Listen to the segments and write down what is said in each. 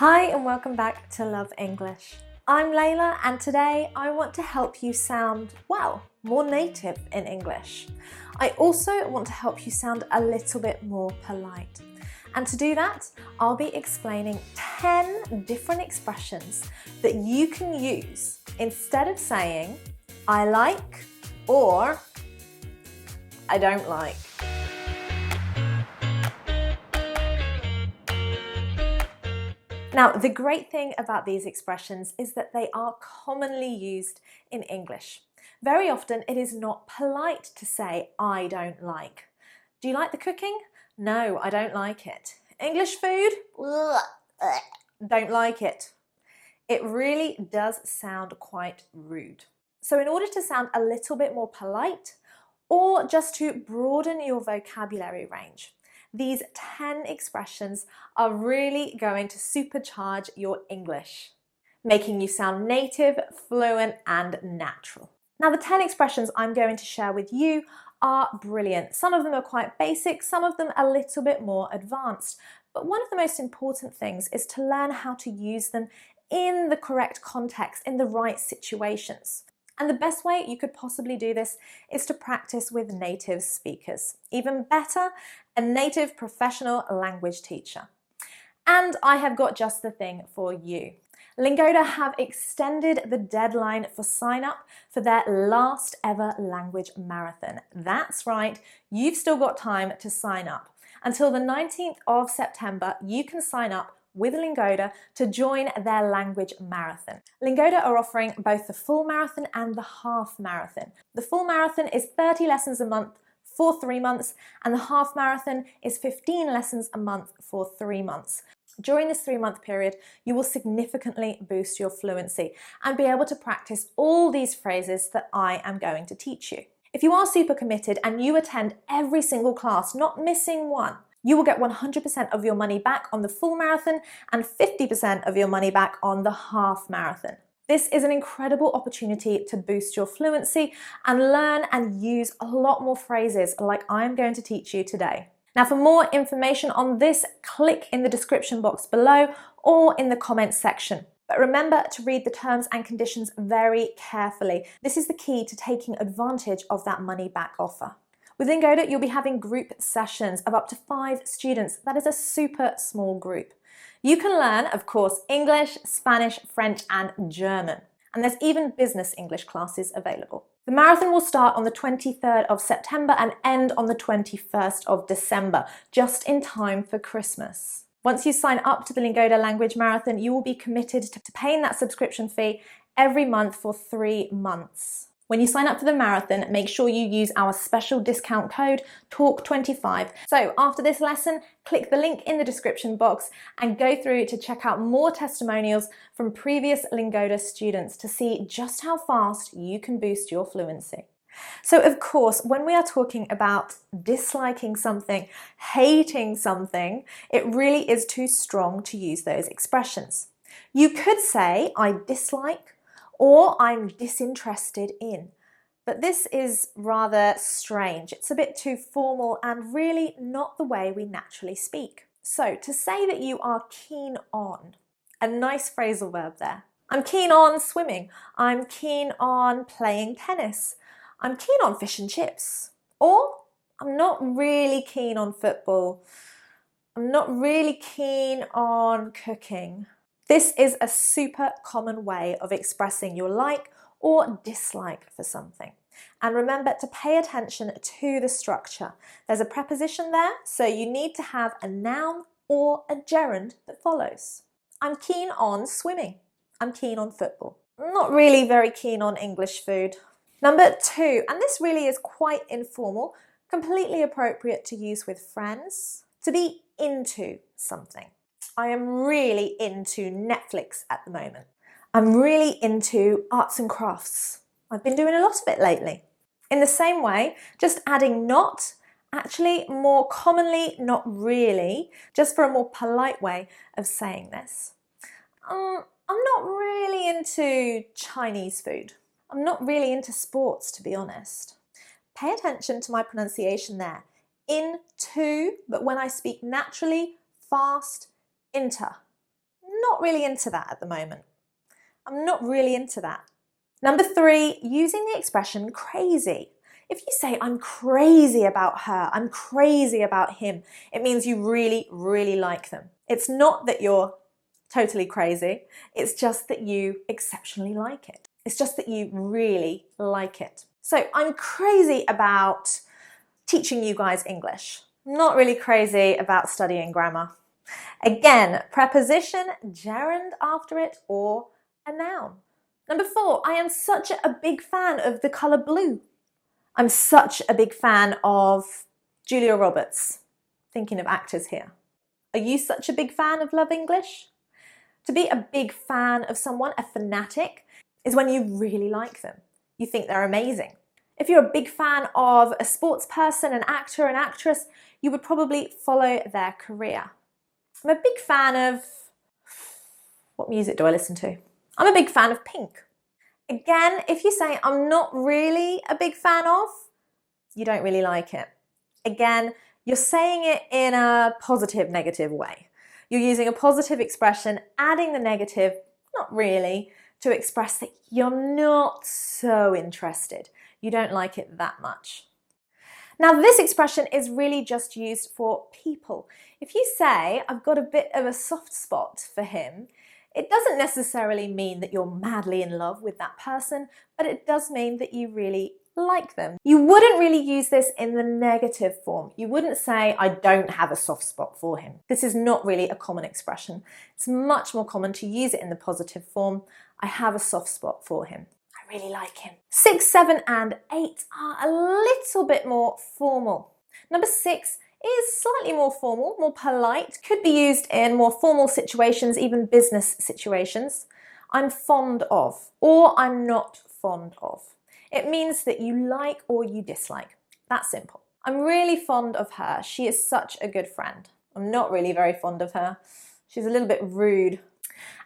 Hi and welcome back to Love English. I'm Leila and today I want to help you sound, well, more native in English. I also want to help you sound a little bit more polite. And to do that, I'll be explaining 10 different expressions that you can use instead of saying I like or I don't like. Now, the great thing about these expressions is that they are commonly used in English. Very often, it is not polite to say, I don't like. Do you like the cooking? No, I don't like it. English food? Don't like it. It really does sound quite rude. So in order to sound a little bit more polite, or just to broaden your vocabulary range, these 10 expressions are really going to supercharge your English, making you sound native, fluent, and natural. Now, the 10 expressions I'm going to share with you are brilliant. Some of them are quite basic, some of them a little bit more advanced. But one of the most important things is to learn how to use them in the correct context, in the right situations. And the best way you could possibly do this is to practice with native speakers. Even better, a native professional language teacher. And I have got just the thing for you. Lingoda have extended the deadline for sign up for their last ever language marathon. That's right, you've still got time to sign up. Until the 19th of September, you can sign up with Lingoda to join their language marathon. Lingoda are offering both the full marathon and the half marathon. The full marathon is 30 lessons a month for 3 months, and the half marathon is 15 lessons a month for 3 months. During this 3-month period, you will significantly boost your fluency and be able to practice all these phrases that I am going to teach you. If you are super committed and you attend every single class, not missing one, you will get 100% of your money back on the full marathon and 50% of your money back on the half marathon. This is an incredible opportunity to boost your fluency and learn and use a lot more phrases like I'm going to teach you today. Now, for more information on this, click in the description box below or in the comments section. But remember to read the terms and conditions very carefully. This is the key to taking advantage of that money back offer. With Lingoda, you'll be having group sessions of up to 5 students. That is a super small group. You can learn, of course, English, Spanish, French, and German. And there's even business English classes available. The marathon will start on the 23rd of September and end on the 21st of December, just in time for Christmas. Once you sign up to the Lingoda Language Marathon, you will be committed to paying that subscription fee every month for 3 months. When you sign up for the marathon, make sure you use our special discount code TALK25. So after this lesson, click the link in the description box and go through to check out more testimonials from previous Lingoda students to see just how fast you can boost your fluency. So of course, when we are talking about disliking something, hating something, it really is too strong to use those expressions. You could say, I dislike, or I'm disinterested in. But this is rather strange. It's a bit too formal and really not the way we naturally speak. So to say that you are keen on, a nice phrasal verb there. I'm keen on swimming. I'm keen on playing tennis. I'm keen on fish and chips. Or I'm not really keen on football. I'm not really keen on cooking. This is a super common way of expressing your like or dislike for something. And remember to pay attention to the structure. There's a preposition there, so you need to have a noun or a gerund that follows. I'm keen on swimming. I'm keen on football. I'm not really very keen on English food. Number 2, and this really is quite informal, completely appropriate to use with friends, to be into something. I am really into Netflix at the moment. I'm really into arts and crafts. I've been doing a lot of it lately. In the same way, just adding not, actually more commonly not really, just for a more polite way of saying this. I'm not really into Chinese food. I'm not really into sports, to be honest. Pay attention to my pronunciation there. Into, but when I speak naturally, fast, inter. Not not really into that at the moment. I'm not really into that. Number 3, using the expression crazy. If you say, I'm crazy about her, I'm crazy about him, it means you really, really like them. It's not that you're totally crazy, it's just that you exceptionally like it. It's just that you really like it. So I'm crazy about teaching you guys English. Not really crazy about studying grammar. Again, preposition, gerund after it, or a noun. Number 4, I am such a big fan of the colour blue. I'm such a big fan of Julia Roberts. Thinking of actors here. Are you such a big fan of Love English? To be a big fan of someone, a fanatic, is when you really like them. You think they're amazing. If you're a big fan of a sports person, an actor, an actress, you would probably follow their career. I'm a big fan of... What music do I listen to? I'm a big fan of Pink. Again, if you say I'm not really a big fan of, you don't really like it. Again, you're saying it in a positive, negative way. You're using a positive expression, adding the negative, not really, to express that you're not so interested. You don't like it that much. Now, this expression is really just used for people. If you say, I've got a bit of a soft spot for him, it doesn't necessarily mean that you're madly in love with that person, but it does mean that you really like them. You wouldn't really use this in the negative form. You wouldn't say, I don't have a soft spot for him. This is not really a common expression. It's much more common to use it in the positive form. I have a soft spot for him. I really like him. 6, 7, and 8 are a little bit more formal. Number 6 is slightly more formal, more polite, could be used in more formal situations, even business situations. I'm fond of, or I'm not fond of. It means that you like or you dislike. That's simple. I'm really fond of her. She is such a good friend. I'm not really very fond of her. She's a little bit rude.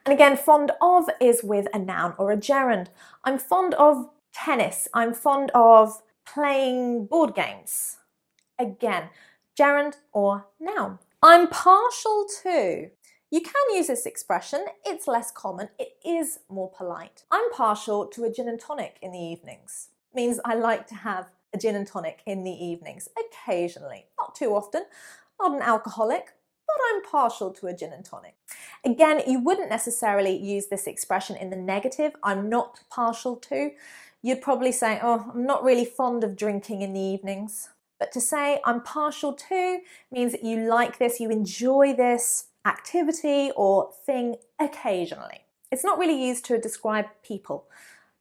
And again, fond of is with a noun or a gerund. I'm fond of tennis. I'm fond of playing board games. Again, gerund or noun. I'm partial to. You can use this expression. It's less common. It is more polite. I'm partial to a gin and tonic in the evenings. It means I like to have a gin and tonic in the evenings, occasionally. Not too often. Not an alcoholic, but I'm partial to a gin and tonic. Again, you wouldn't necessarily use this expression in the negative. I'm not partial to. You'd probably say, oh, I'm not really fond of drinking in the evenings. But to say I'm partial to means that you like this, you enjoy this activity or thing occasionally. It's not really used to describe people.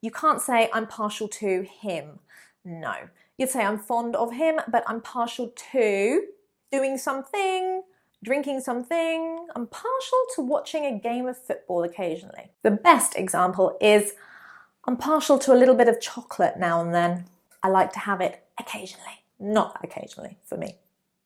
You can't say I'm partial to him. No. You'd say I'm fond of him, but I'm partial to doing something, drinking something. I'm partial to watching a game of football occasionally. The best example is I'm partial to a little bit of chocolate now and then. I like to have it occasionally. Not occasionally for me.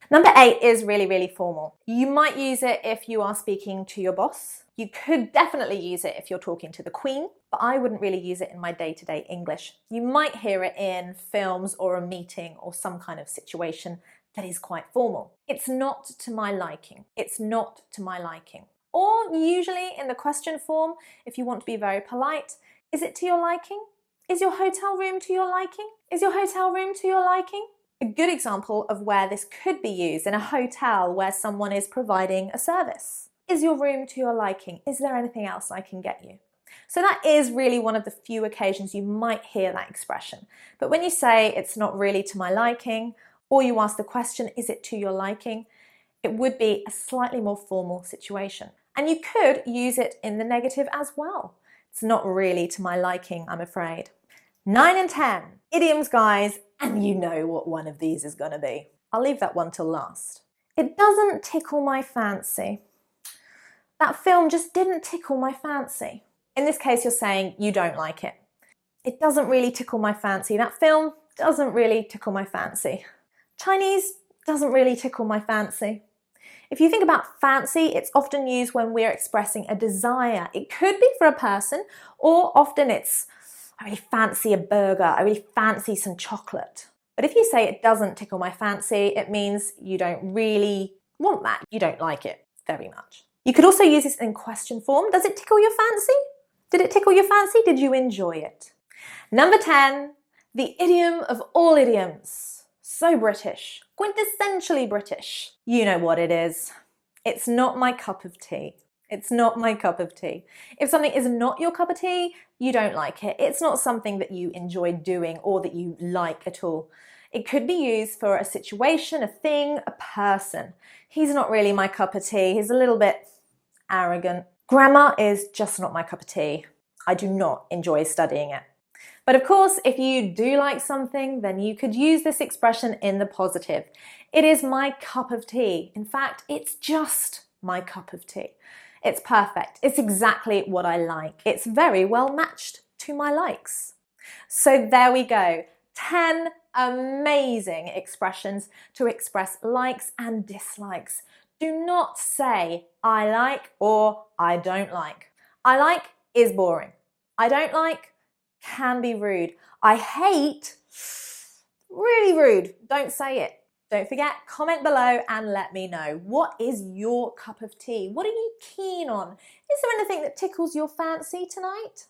Number 8 is really, really formal. You might use it if you are speaking to your boss. You could definitely use it if you're talking to the Queen, but I wouldn't really use it in my day-to-day English. You might hear it in films or a meeting or some kind of situation that is quite formal. It's not to my liking. It's not to my liking. Or usually in the question form, if you want to be very polite, is it to your liking? Is your hotel room to your liking? Is your hotel room to your liking? A good example of where this could be used in a hotel where someone is providing a service. Is your room to your liking? Is there anything else I can get you? So that is really one of the few occasions you might hear that expression. But when you say it's not really to my liking, or you ask the question, is it to your liking? It would be a slightly more formal situation. And you could use it in the negative as well. It's not really to my liking, I'm afraid. 9 and 10, idioms, guys, and you know what one of these is going to be. I'll leave that one till last. It doesn't tickle my fancy. That film just didn't tickle my fancy. In this case, you're saying you don't like it. It doesn't really tickle my fancy. That film doesn't really tickle my fancy. Chinese doesn't really tickle my fancy. If you think about fancy, it's often used when we're expressing a desire. It could be for a person, or often it's I really fancy a burger, I really fancy some chocolate. But if you say it doesn't tickle my fancy, it means you don't really want that. You don't like it very much. You could also use this in question form. Does it tickle your fancy? Did it tickle your fancy? Did you enjoy it? Number 10, the idiom of all idioms. So British, quintessentially British. You know what it is. It's not my cup of tea. It's not my cup of tea. If something is not your cup of tea, you don't like it. It's not something that you enjoy doing or that you like at all. It could be used for a situation, a thing, a person. He's not really my cup of tea. He's a little bit arrogant. Grammar is just not my cup of tea. I do not enjoy studying it. But of course, if you do like something, then you could use this expression in the positive. It is my cup of tea. In fact, it's just my cup of tea. It's perfect. It's exactly what I like. It's very well matched to my likes. So there we go. 10 amazing expressions to express likes and dislikes. Do not say I like or I don't like. I like is boring. I don't like can be rude. I hate, really rude. Don't say it. Don't forget, comment below and let me know. What is your cup of tea? What are you keen on? Is there anything that tickles your fancy tonight?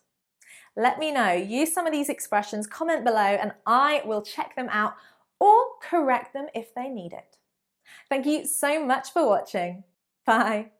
Let me know. Use some of these expressions, comment below, and I will check them out or correct them if they need it. Thank you so much for watching. Bye.